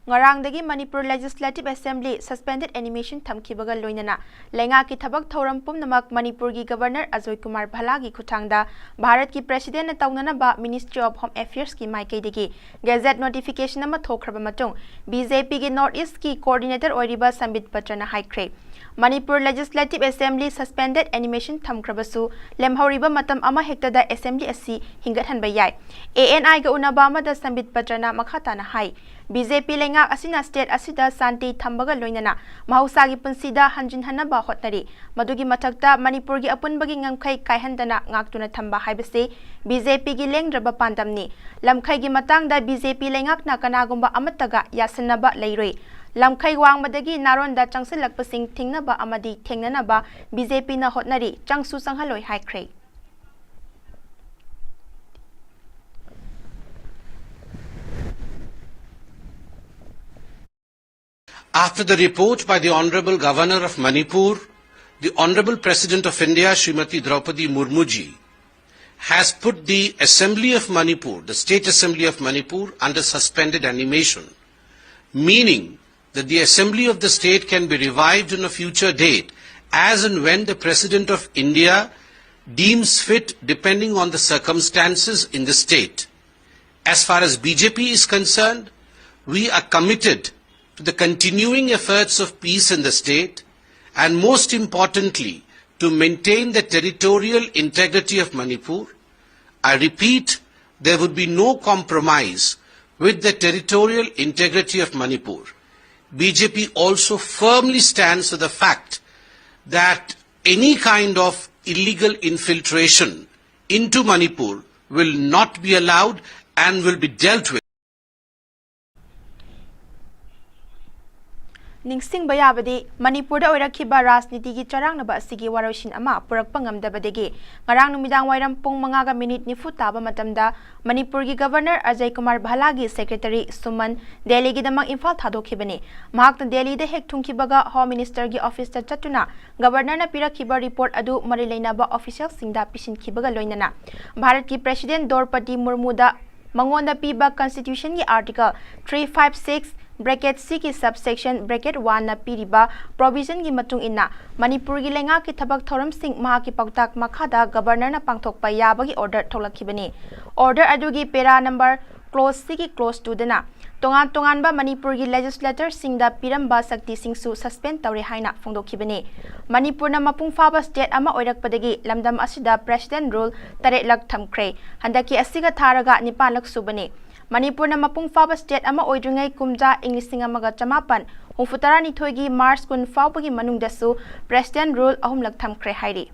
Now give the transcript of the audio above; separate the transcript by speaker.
Speaker 1: Ngarangdagi Manipur Legislative Assembly suspended animation thamkibaga loinana lenga ki thabak thoram pumnamak Manipur gi Governor Ajoy Kumar Bhala gi khuthangda Bharat ki President na tawnana ba Ministry of Home Affairs ki maikaidagi Gazette notification ama thokraba matung BJP gi North East ki coordinator oiriba Sambit Patra na haikre Manipur Legislative Assembly suspended animation thamkrabasu lemhoriba matam ama Hektada Assembly asi Hingathanba yai ANI ga unaba ama da Sambit Patra na makhata na hai BJP lenga asina state asida santi thambaga loinana mahusagi punsida hanjin hanaba hotnari madugi mathakta Manipur gi apunbagi ngamkhai kaihandana ngaktuna thamba haibase BJP gi lengraba pandamni lamkhai gi matangda BJP lengakna kanagumba amataga yasanaba leiroi lamkhai wangmadagi naronda changsilakpasing thingnaba amadi thengnanaba BJP na hotnari changsu sanghaloi haikre
Speaker 2: After the report by the Honourable Governor of Manipur, the Honourable President of India, Srimati Draupadi Murmuji, has put the Assembly of Manipur, the State Assembly of Manipur, under suspended animation, meaning that the Assembly of the state can be revived on a future date as and when the President of India deems fit depending on the circumstances in the state. As far as BJP is concerned, we are committed to the continuing efforts of peace in the state and most importantly to maintain the territorial integrity of Manipur. I repeat, there would be no compromise with the territorial integrity of Manipur. BJP also firmly stands for the fact that any kind of illegal infiltration into Manipur will not be allowed and will be dealt with.
Speaker 1: Ningsing bayabadi Manipur da oirakhiba rajniti gi charangnaba asigi waroshin ama purakpa ngamdabadagi ngarang numidang wairam pung 5:09 taba matamda Manipur gi Governor Ajoy Kumar Bhala gi Secretary Suman Delhi gi damang Imphal thadokhibani mahakna Delhi da hek thungkibaga Home Minister gi office ta chatuna Governor na pirakhiba report adu mari leinaba official singda pisinkibaga loinana Bharat ki President Draupadi Murmu da mangonda piba Constitution gi Article 356 Bracket C ki subsection bracket 1 na piriba provision gi matung inna Manipur gi lenga ki thabak thoram sing maha ki pautak makhada governor na pangthokpa yabagi order tholakhibani order adugi para number clause C ki clause 2 dana tongan tongan ba Manipur gi legislator singda piramba sakti singsu suspend tawre haina phongdokhibani Manipur na mapung faba state ama oirakpadagi lamdam asida president rule 3 lak thamkre handaki asiga tharaga 9 lak subani Manipur na mapung faba state ama oidringai kumja English amaga chamapan hufutara ni thoigi Mars kun fawbagi manungdasu president rule 3 lak thamkre hairi